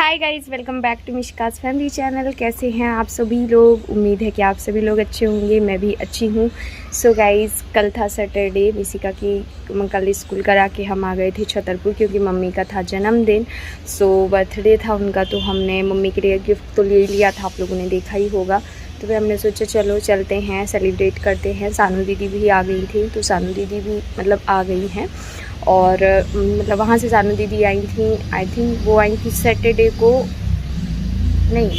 Hi guys, welcome back to Mishka's family channel. कैसे हैं आप सभी लोग? उम्मीद है कि आप सभी लोग अच्छे होंगे। मैं भी अच्छी हूँ। सो गाइज़, कल था सैटरडे। मिशिका की कल स्कूल करा के हम आ गए थे छतरपुर, क्योंकि मम्मी का था जन्मदिन। सो बर्थडे था उनका, तो हमने मम्मी के लिए गिफ्ट तो ले लिया था, आप लोगों ने देखा ही होगा। तो फिर हमने सोचा चलो चलते हैं, सेलिब्रेट करते हैं। सानू दीदी भी आ गई थी, तो सानू दीदी भी मतलब आ गई हैं। और मतलब वहाँ से सानू दीदी आई थी, आई थिंक वो आई थी सैटरडे को, नहीं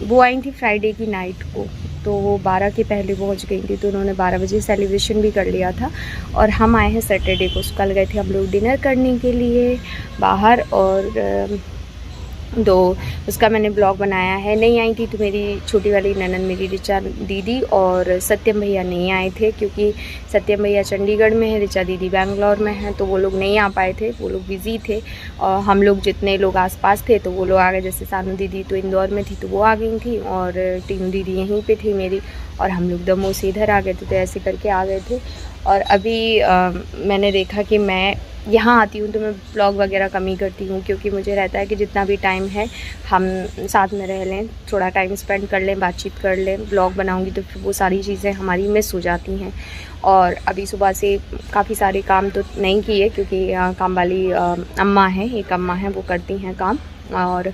वो आई थी फ्राइडे की नाइट को। तो वो 12 के पहले पहुँच गई थी, तो उन्होंने 12 बजे सेलिब्रेशन भी कर लिया था। और हम आए हैं सैटरडे को। कल गए थे हम लोग डिनर करने के लिए बाहर, और तो उसका मैंने ब्लॉग बनाया है। नहीं आई थी तो मेरी छोटी वाली ननद, मेरी ऋचा दीदी और सत्यम भैया नहीं आए थे, क्योंकि सत्यम भैया चंडीगढ़ में है, ऋचा दीदी बैंगलोर में है, तो वो लोग नहीं आ पाए थे, वो लोग बिज़ी थे। और हम लोग जितने लोग आसपास थे तो वो लोग आ गए। जैसे सानू दीदी तो इंदौर में थी, तो वो आ गई थी, और टीनू दीदी यहीं पर थी मेरी, और हम लोग दमोह से इधर आ गए थे, तो ऐसे करके आ गए थे। और अभी मैंने देखा कि मैं यहाँ आती हूँ तो मैं ब्लॉग वगैरह कम ही करती हूँ, क्योंकि मुझे रहता है कि जितना भी टाइम है हम साथ में रह लें, थोड़ा टाइम स्पेंड कर लें, बातचीत कर लें। ब्लॉग बनाऊँगी तो फिर वो सारी चीज़ें हमारी मिस हो जाती हैं। और अभी सुबह से काफ़ी सारे काम तो नहीं किए, क्योंकि काम वाली अम्मा हैं, एक अम्मा हैं, वो करती हैं काम। और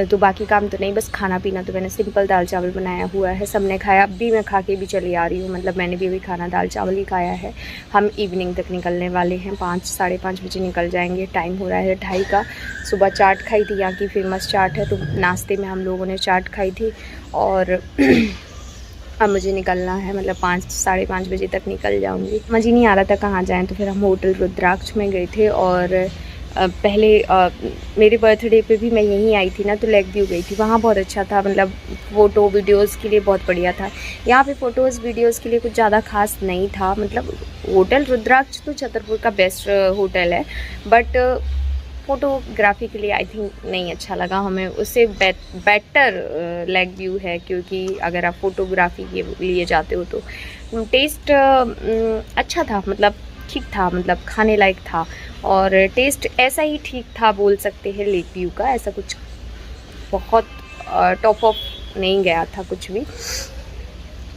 तो बाकी काम तो नहीं, बस खाना पीना तो मैंने सिंपल दाल चावल बनाया हुआ है, सबने खाया। अभी मैं खा के भी चली आ रही हूँ, मतलब मैंने भी अभी खाना दाल चावल ही खाया है। हम इवनिंग तक निकलने वाले हैं, 5 साढ़े 5 बजे निकल जाएंगे। टाइम हो रहा है 2:30 का। सुबह चाट खाई थी, यहाँ की फेमस चाट है, तो नाश्ते में हम लोगों ने चाट खाई थी। और अब मुझे निकलना है, मतलब 5 साढ़े 5 बजे तक निकल जाऊँगी। समझ ही नहीं आ रहा था कहाँ जाएँ, तो फिर हम होटल रुद्राक्ष में गए थे। और पहले मेरे बर्थडे पे भी मैं यहीं आई थी ना, तो लेक व्यू गई थी, वहाँ बहुत अच्छा था, मतलब फ़ोटो वीडियोज़ के लिए बहुत बढ़िया था। यहाँ पे फ़ोटोज़ वीडियोज़ के लिए कुछ ज़्यादा खास नहीं था। मतलब होटल रुद्राक्ष तो छतरपुर का बेस्ट होटल है, बट फ़ोटोग्राफी के लिए आई थिंक नहीं अच्छा लगा हमें। उससे बेटर लेक व्यू है, क्योंकि अगर आप फ़ोटोग्राफी के लिए जाते हो तो टेस्ट अच्छा था, मतलब ठीक था, मतलब खाने लायक था। और टेस्ट ऐसा ही ठीक था बोल सकते हैं लेक व्यू का, ऐसा कुछ बहुत टॉप ऑफ नहीं गया था कुछ भी।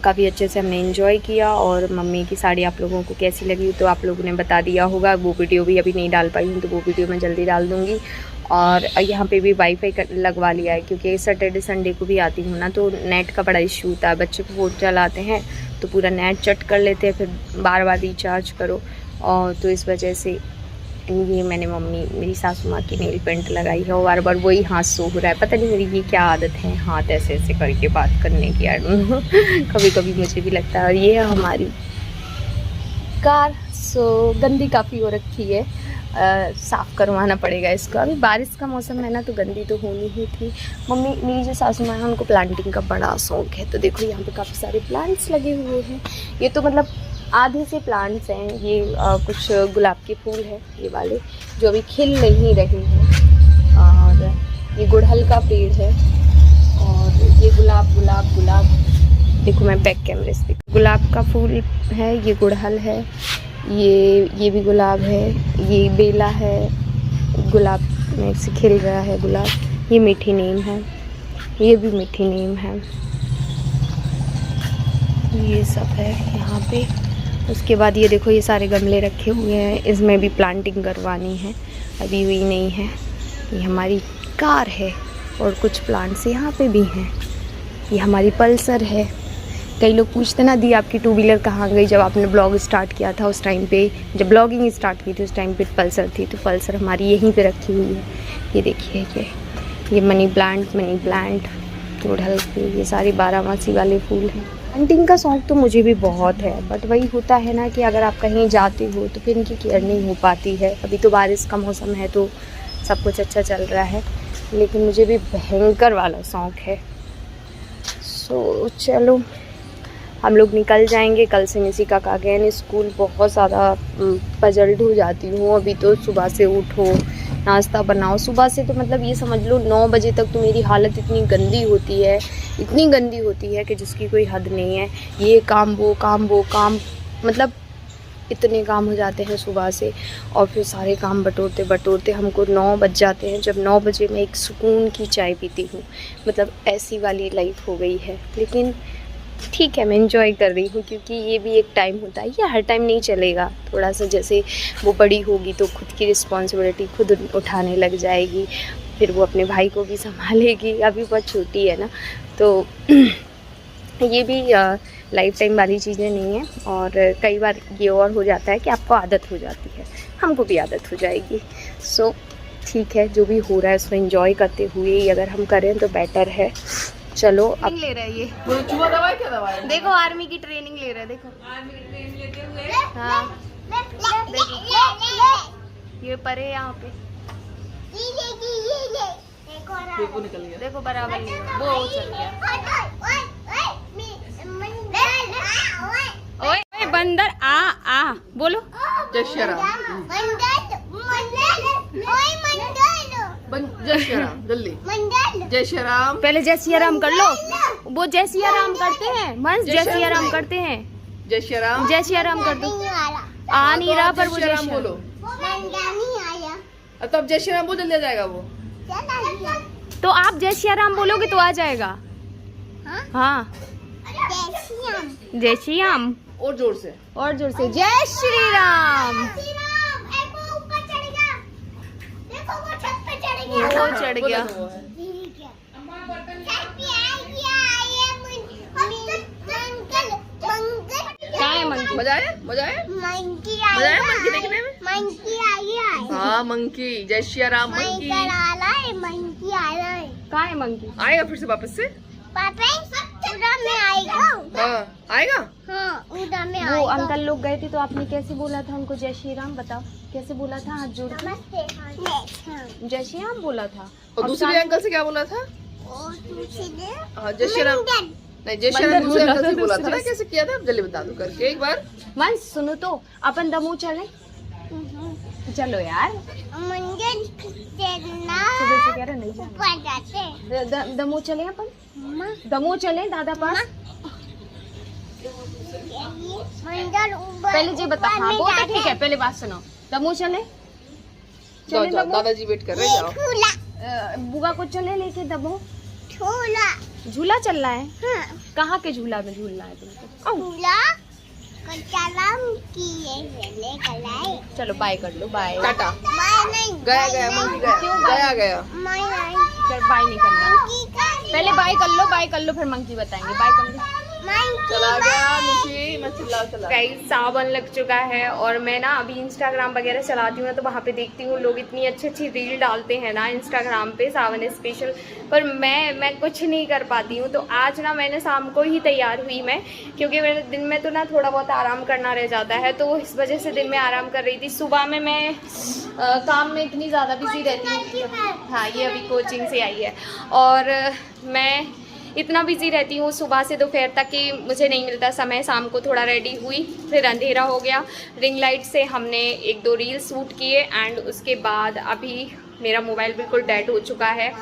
काफ़ी अच्छे से हमने एंजॉय किया। और मम्मी की साड़ी आप लोगों को कैसी लगी तो आप लोगों ने बता दिया होगा। वो वीडियो भी अभी नहीं डाल पाई हूँ, तो वो वीडियो मैं जल्दी डाल दूँगी। और यहाँ पे भी वाईफाई लगवा लिया है, क्योंकि सैटरडे संडे को भी आती हूँ ना, तो नेट का बड़ा इशू होता है। बच्चे फ़ोन चलाते हैं तो पूरा नेट चट कर लेते हैं, फिर बार बार रिचार्ज करो। और तो इस वजह से ये मैंने मेरी सासू माँ की नेल पेंट लगाई है, और बार बार वही हाथ सो हो रहा है। पता नहीं मेरी ये क्या आदत है, हाथ ऐसे ऐसे करके बात करने की। कभी कभी मुझे भी लगता है। और ये है हमारी कार। सो गंदी काफ़ी हो रखी है, साफ़ करवाना पड़ेगा इसको। अभी बारिश का मौसम है ना, तो गंदी तो होनी ही थी। मम्मी मेरी जो सासू माँ है, उनको प्लांटिंग का बड़ा शौक है, तो देखो यहाँ पे काफ़ी सारे प्लांट्स लगे हुए हैं। ये तो मतलब आधे से प्लांट्स हैं। ये कुछ गुलाब के फूल हैं, ये वाले जो अभी खिल नहीं रहे हैं। और ये गुड़हल का पेड़ है, और ये गुलाब देखो, मैं बैक कैमरे से गुलाब का फूल है, ये गुड़हल है, ये भी गुलाब है, ये बेला है, गुलाब में से खिल रहा है गुलाब। ये मीठी नीम है, ये भी मीठी नीम है, ये सब है यहाँ पे। उसके बाद ये देखो, ये सारे गमले रखे हुए हैं, इसमें भी प्लांटिंग करवानी है, अभी हुई नहीं है। ये हमारी कार है, और कुछ प्लांट्स यहाँ पे भी हैं। ये हमारी पल्सर है। कई लोग पूछते ना, दी आपकी 2 व्हीलर कहाँ गई? जब आपने ब्लॉग स्टार्ट किया था उस टाइम पे, जब ब्लॉगिंग स्टार्ट की थी उस टाइम पे पल्सर थी, तो पल्सर हमारी यहीं पे रखी हुई है। ये देखिए, ये मनी प्लांट गुड़हल के, ये सारे 12मासी वाले फूल हैं। पेंटिंग का शौक़ तो मुझे भी बहुत है, बट वही होता है ना कि अगर आप कहीं जाते हो तो फिर इनकी केयर नहीं हो पाती है। अभी तो बारिश का मौसम है, तो सब कुछ अच्छा चल रहा है, लेकिन मुझे भी भयंकर वाला शौक़ है। सो चलो, हम लोग निकल जाएंगे। कल से मिशिका का अगेन स्कूल। बहुत ज़्यादा पजल्ड हो जाती हूँ। अभी तो सुबह से उठो, नाश्ता बनाओ, सुबह से तो मतलब ये समझ लो 9 बजे तक तो मेरी हालत इतनी गंदी होती है कि जिसकी कोई हद नहीं है। ये काम वो काम, मतलब इतने काम हो जाते हैं सुबह से, और फिर सारे काम बटोरते बटोरते हमको 9 बज जाते हैं। जब 9 बजे मैं एक सुकून की चाय पीती हूँ, मतलब ऐसी वाली लाइफ हो गई है। लेकिन ठीक है, मैं इंजॉय कर रही हूँ, क्योंकि ये भी एक टाइम होता है, ये हर टाइम नहीं चलेगा। थोड़ा सा जैसे वो बड़ी होगी तो खुद की रिस्पॉन्सिबिलिटी खुद उठाने लग जाएगी, फिर वो अपने भाई को भी संभालेगी। अभी बहुत छोटी है ना, तो ये भी लाइफ टाइम वाली चीज़ें नहीं हैं। और कई बार ये और हो जाता है कि आपको आदत हो जाती है, हमको भी आदत हो जाएगी। सो ठीक है, जो भी हो रहा है उसमें इंजॉय करते हुए ही अगर हम करें तो बेटर है। चलो अब ले रहा है ये चूहा दवा है, क्या दवा है? देखो आर्मी की ट्रेनिंग ले रहा है, देखो आर्मी की ट्रेनिंग लेते हुए। हाँ देखो ये परे यहाँ पे, देखो निकल गया। देखो बराबर नहीं हुआ, वो चल गया। ओए बंदर आ बोलो जय श्री राम। जय श्री राम जल्दी। जय श्री राम। पहले जय सिया राम कर लो, वो जय सिया राम करते हैं, मंस जय सिया राम करते हैं। जय श्री राम। जय सिया राम कर दो। आ नहीं रहा पर वो जय श्री राम बोलो। अब जय श्री राम बोल, जल्दी आ जाएगा वो। तो आप जय सिया राम बोलोगे तो आ जाएगा। हाँ जय श्री राम, और जोर से, और जोर से जय श्री राम। वो चढ़ गया। कहाँ है मंकी? मजा आया, मजा आया, मंकी मजा आया मंकी देखने में। मंकी आई है। हाँ मंकी, जय श्री राम। मंकी मंकी आ रहा है। कहाँ है मंकी? आएगा फिर से वापस से। पापा उधर में आएगा। हाँ आएगा। हाँ उधर में वो आएगा। अंकल लोग गए थे तो आपने कैसे बोला था उनको जय श्री राम? बताओ कैसे बोला था? हाथ जोड़ के जय श्री राम बोला था। और दूसरे अंकल से क्या बोला था? और दूसरे हाँ जय श्री राम नहीं, जय श्री राम दूसरे अंकल से बोला था ना। कैसे किया था जल्दी बता दो करके एक बार। मन सुनो तो अपन दमू चले। चलो यार, मंदिर चलना सुबह से कह रहे नहीं जाना। ऊपर जाते। दमू चले अपन, दमू चले दादा पास। मंदिर ऊपर पहले जी बता। हाँ वो तो ठीक है, पहले बात सुनो। दमू चले, जाओ चले जाओ, दमू। दादाजी वेट कर रहे हैं, जाओ। झूला बुआ को चले लेके दमू। झूला झूला चल रहा है। हाँ कहाँ के झूला में झूलना है तुमको? झूला कचालम किए ले कलाई। चलो बाय कर लो, बाय। टाटा। मैं नहीं गया गया मंकी गया। क्यों गया गया। मैं नहीं चल बाय नहीं करना, मंकी का पहले बाय कर लो, बाय कर लो फिर मंकी बताएंगे। बाय कर लो। चला गया निशी, मैं चला। गाइस सावन लग चुका है और मैं ना अभी इंस्टाग्राम वगैरह चलाती हूँ ना, तो वहाँ पे देखती हूँ लोग इतनी अच्छी अच्छी रील डालते हैं ना इंस्टाग्राम पे सावन स्पेशल, पर मैं कुछ नहीं कर पाती हूँ। तो आज ना मैंने शाम को ही तैयार हुई मैं, क्योंकि मेरे दिन में तो ना थोड़ा बहुत आराम करना रह जाता है, तो इस वजह से दिन में आराम कर रही थी। सुबह में मैं काम में इतनी ज़्यादा बिजी रहती हूँ। हाँ ये अभी कोचिंग से आई है और मैं इतना बिजी रहती हूँ सुबह से दोपहर तक कि मुझे नहीं मिलता समय। शाम को थोड़ा रेडी हुई, फिर अंधेरा हो गया। रिंग लाइट से हमने 1-2 रील शूट किए एंड उसके बाद अभी मेरा मोबाइल बिल्कुल डेड हो चुका है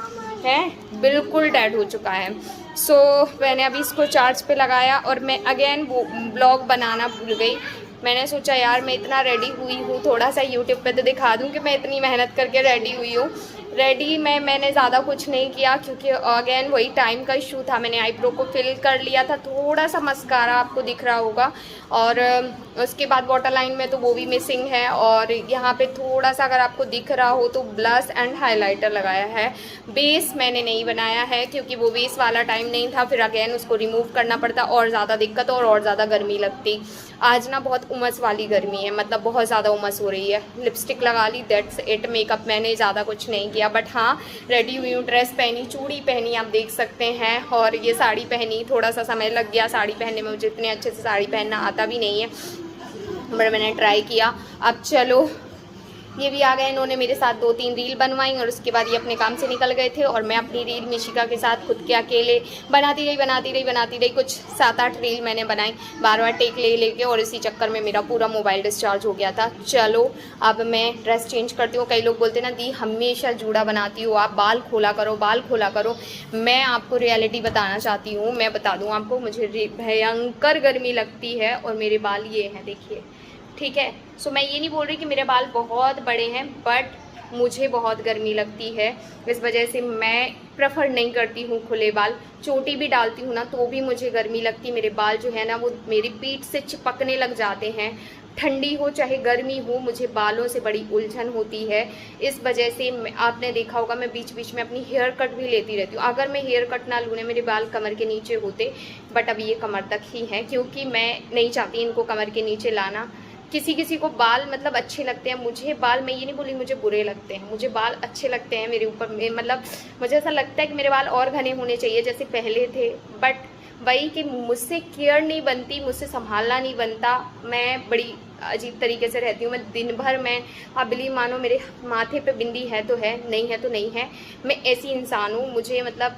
बिल्कुल डेड हो चुका है। सो मैंने अभी इसको चार्ज पे लगाया और मैं अगेन वो ब्लॉग बनाना भूल गई। मैंने सोचा यार मैं इतना रेडी हुई हूँ, थोड़ा सा यूट्यूब पे तो दिखा दूँ कि मैं इतनी मेहनत करके रेडी हुई हूँ। रेडी मैंने ज़्यादा कुछ नहीं किया क्योंकि अगेन वही टाइम का इशू था। मैंने आईब्रो को फिल कर लिया था, थोड़ा सा मस्कारा आपको दिख रहा होगा और उसके बाद वाटर लाइन में तो वो भी मिसिंग है और यहाँ पे थोड़ा सा अगर आपको दिख रहा हो तो ब्लश एंड हाइलाइटर लगाया है। बेस मैंने नहीं बनाया है क्योंकि वो बेस वाला टाइम नहीं था, फिर अगेन उसको रिमूव करना पड़ता और ज़्यादा दिक्कत और ज़्यादा गर्मी लगती। आज ना बहुत उमस वाली गर्मी है, मतलब बहुत ज़्यादा उमस हो रही है। लिपस्टिक लगा ली, दैट्स इट। मेकअप मैंने ज़्यादा कुछ नहीं किया, बट हाँ रेडी हुई हूँ, ड्रेस पहनी, चूड़ी पहनी, आप देख सकते हैं, और ये साड़ी पहनी। थोड़ा सा समय लग गया साड़ी पहनने में, मुझे इतने अच्छे से साड़ी पहनना आता भी नहीं है, बट मैंने ट्राई किया। अब चलो ये भी आ गए, इन्होंने मेरे साथ 2-3 रील बनवाई और उसके बाद ये अपने काम से निकल गए थे और मैं अपनी रील मिशिका के साथ खुद के अकेले बनाती रही। कुछ 7-8 रील मैंने बनाई, बार टेक लेके, और इसी चक्कर में मेरा पूरा मोबाइल डिस्चार्ज हो गया था। चलो अब मैं ड्रेस चेंज करती हूँ। कई लोग बोलते ना दी हमेशा जूड़ा बनाती हो आप, बाल खोला करो। मैं आपको रियलिटी बताना चाहती हूँ। मैं बता दूँ आपको, मुझे भयंकर गर्मी लगती है और मेरे बाल ये हैं, देखिए ठीक है। सो मैं ये नहीं बोल रही कि मेरे बाल बहुत बड़े हैं, बट मुझे बहुत गर्मी लगती है, इस वजह से मैं प्रेफर नहीं करती हूँ खुले बाल। चोटी भी डालती हूँ ना तो भी मुझे गर्मी लगती है, मेरे बाल जो है ना वो मेरी पीठ से चिपकने लग जाते हैं। ठंडी हो चाहे गर्मी हो, मुझे बालों से बड़ी उलझन होती है। इस वजह से आपने देखा होगा मैं बीच बीच में अपनी हेयर कट भी लेती रहती हूँ। अगर मैं हेयर कट ना लूँ, मेरे बाल कमर के नीचे होते, बट अभी ये कमर तक ही हैं, क्योंकि मैं नहीं चाहती इनको कमर के नीचे लाना। किसी किसी को बाल मतलब अच्छे लगते हैं, मुझे बाल, मैं ये नहीं बोली मुझे बुरे लगते हैं, मुझे बाल अच्छे लगते हैं मेरे ऊपर। मतलब मुझे ऐसा लगता है कि मेरे बाल और घने होने चाहिए जैसे पहले थे, बट वही कि मुझसे केयर नहीं बनती, मुझसे संभालना नहीं बनता। मैं बड़ी अजीब तरीके से रहती हूँ। मैं दिन भर मैं, आप बिलीव मानो, मेरे माथे पे बिंदी है तो है, नहीं है तो नहीं है। मैं ऐसी इंसान हूँ। मुझे मतलब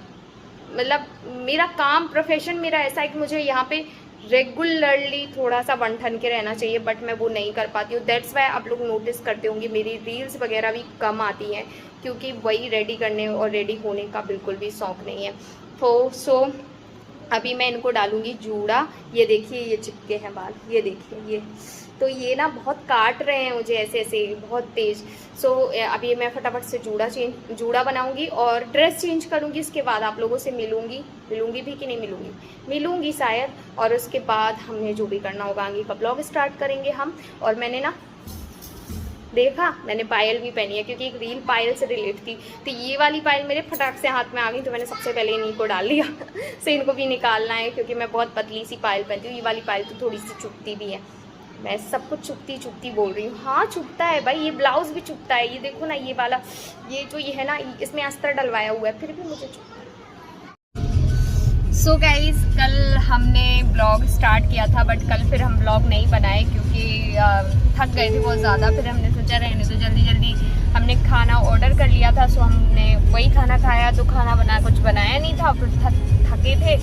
मेरा काम, प्रोफेशन मेरा ऐसा है कि मुझे यहाँ पे रेगुलरली थोड़ा सा बन ठन के रहना चाहिए, बट मैं वो नहीं कर पाती हूँ। दैट्स वाई आप लोग नोटिस करते होंगे मेरी रील्स वगैरह भी कम आती हैं, क्योंकि वही रेडी करने और रेडी होने का बिल्कुल भी शौक़ नहीं है। तो सो अभी मैं इनको डालूँगी जूड़ा। ये देखिए ये चिपके हैं बाल, ये देखिए ये, तो ये ना बहुत काट रहे हैं मुझे ऐसे ऐसे बहुत तेज़। सो अभी मैं फटाफट से जूड़ा बनाऊंगी और ड्रेस चेंज करूंगी। इसके बाद आप लोगों से मिलूंगी भी कि नहीं मिलूंगी शायद। और उसके बाद हमें जो भी करना होगा आगे का ब्लॉग स्टार्ट करेंगे हम। और मैंने ना देखा, मैंने पायल भी पहनी है, क्योंकि एक रील पायल से रिलेट थी, तो ये वाली पायल मेरे फटाक से हाथ में आ गई, तो मैंने सबसे पहले इन्हीं को डाल लिया। सो इनको भी निकालना है, क्योंकि मैं बहुत पतली सी पायल पहनती हूँ। ये वाली पायल तो थोड़ी सी चुभती भी है। मैं सब कुछ चुभती बोल रही हूँ। हाँ चुभता है भाई, ये ब्लाउज भी चुभता है। ये देखो ना, ये वाला, ये जो ये है ना, इसमें अस्तर डलवाया हुआ है, फिर भी मुझे चुभता है। सो गाइज, कल हमने ब्लॉग स्टार्ट किया था, बट कल फिर हम ब्लॉग नहीं बनाए, क्योंकि थक गए थे बहुत ज़्यादा। फिर हमने सोचा रहने तो जल्दी हमने खाना ऑर्डर कर लिया था, सो हमने वही खाना खाया। तो खाना कुछ बनाया नहीं था, फिर थके थे।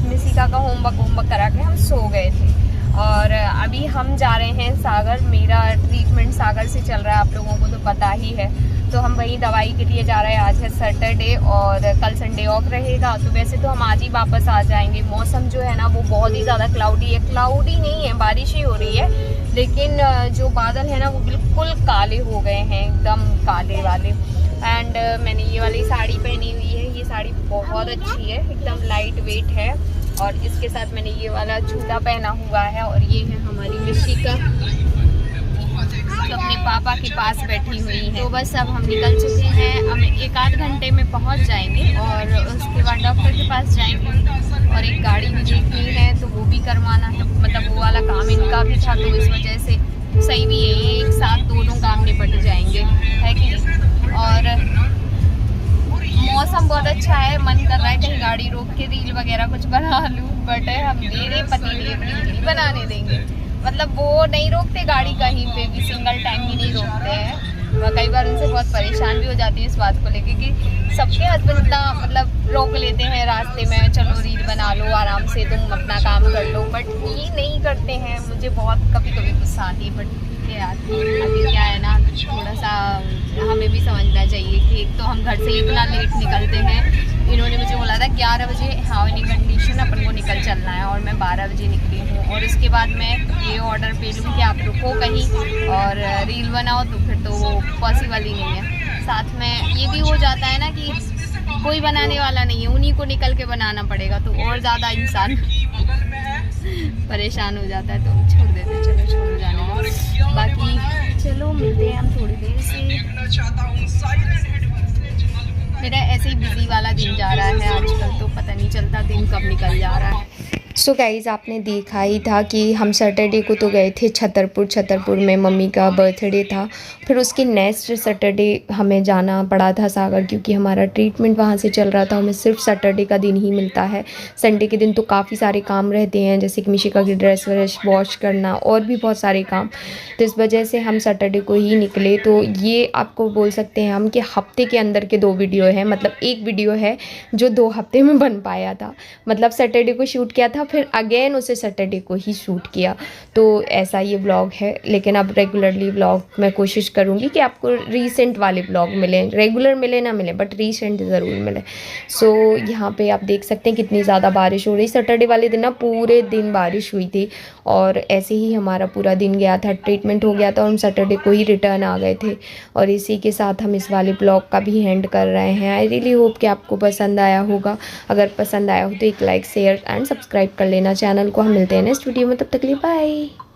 निशिका का होमवर्क करा के हम सो गए थे। और अभी हम जा रहे हैं सागर। मेरा ट्रीटमेंट सागर से चल रहा है, आप लोगों को तो पता ही है। तो हम वहीं दवाई के लिए जा रहे हैं। आज है सैटरडे और कल संडे ऑफ रहेगा। तो वैसे तो हम आज ही वापस आ जाएंगे। मौसम जो है ना वो बहुत ही ज़्यादा क्लाउडी है। क्लाउडी नहीं है, बारिश ही हो रही है, लेकिन जो बादल है ना वो बिल्कुल काले हो गए हैं, एकदम काले वाले। एंड मैंने ये वाली साड़ी पहनी हुई है। ये साड़ी बहुत अच्छी है, एकदम लाइट वेट है। और इसके साथ मैंने ये वाला जूता पहना हुआ है। और ये है हमारी निशिका, जो अपने पापा के पास बैठी हुई है। तो बस अब हम निकल चुके हैं। हम 1-8 घंटे में पहुंच जाएंगे और उसके बाद डॉक्टर के पास जाएंगे। और एक गाड़ी भी देखनी है, तो वो भी करवाना है। मतलब वो वाला काम इनका भी था, तो इस वजह से सही भी है, ये एक साथ दोनों काम निपट जाएंगे, है कि नहीं। और मौसम बहुत अच्छा है, मन कर रहा है कहीं गाड़ी रोक के रील वगैरह कुछ बना लूँ, बट हम मेरे पति रील नहीं बनाने देंगे। मतलब वो नहीं रोकते गाड़ी कहीं पे भी, सिंगल टाइम ही नहीं रोकते हैं। कई बार उनसे बहुत परेशान भी हो जाती है इस बात को लेके कि सबके हस्बैंड इतना मतलब रोक लेते हैं रास्ते में, चलो रील बना लो आराम से, तुम अपना काम कर लो, बट ये नहीं करते हैं। मुझे बहुत कभी गुस्सा आती है, बट ठीक है यार, अभी क्या है ना, थोड़ा सा हमें भी समझना चाहिए कि एक तो हम घर से इतना लेट निकलते हैं। इन्होंने मुझे बोला था 11 बजे हाँ एनी कंडीशन अपन को निकल चलना है, और मैं 12 बजे निकली हूँ। और उसके बाद मैं ये ऑर्डर पे लूँ कि आप रुको कहीं और रील बनाओ, तो फिर तो वो पॉसिबल ही नहीं है। साथ में ये भी हो जाता है ना कि कोई बनाने वाला नहीं है, उन्हीं को निकल के बनाना पड़ेगा, तो और ज़्यादा इंसान परेशान हो जाता है। तो छोड़ देते, चलो छोड़ जाने दो। बाकी चलो मिलते हैं हम थोड़ी देर से। मेरा ऐसे ही बिजी वाला दिन जा रहा है आजकल, तो पता नहीं चलता दिन कब निकल जा रहा है। सो गाइज़, आपने देखा ही था कि हम सैटरडे को तो गए थे छतरपुर में, मम्मी का बर्थडे था। फिर उसके नेक्स्ट सैटरडे हमें जाना पड़ा था सागर, क्योंकि हमारा ट्रीटमेंट वहाँ से चल रहा था। हमें सिर्फ सैटरडे का दिन ही मिलता है। संडे के दिन तो काफ़ी सारे काम रहते हैं, जैसे कि मिशिका की ड्रेस वॉश करना और भी बहुत सारे काम। तो इस वजह से हम सैटरडे को ही निकले। तो ये आपको बोल सकते हैं हम कि हफ्ते के अंदर के 2 वीडियो है, मतलब एक वीडियो है जो 2 हफ्ते में बन पाया था। मतलब सैटरडे को शूट किया था, फिर अगेन उसे सैटरडे को ही शूट किया। तो ऐसा ये ब्लॉग है, लेकिन अब रेगुलरली ब्लॉग मैं कोशिश करूँगी कि आपको रीसेंट वाले ब्लॉग मिलें, रेगुलर मिले ना मिले बट रीसेंट ज़रूर मिले। सो यहाँ पे आप देख सकते हैं कितनी ज़्यादा बारिश हो रही। सैटरडे वाले दिन ना पूरे दिन बारिश हुई थी और ऐसे ही हमारा पूरा दिन गया था, ट्रीटमेंट हो गया था और हम सैटरडे को ही रिटर्न आ गए थे। और इसी के साथ हम इस वाले ब्लॉग का भी एंड कर रहे हैं। आई रियली होप कि आपको पसंद आया होगा। अगर पसंद आया हो तो एक लाइक शेयर एंड सब्सक्राइब कर लेना चैनल को। हम मिलते हैं नेक्स्ट वीडियो में, तब तक के लिए बाय।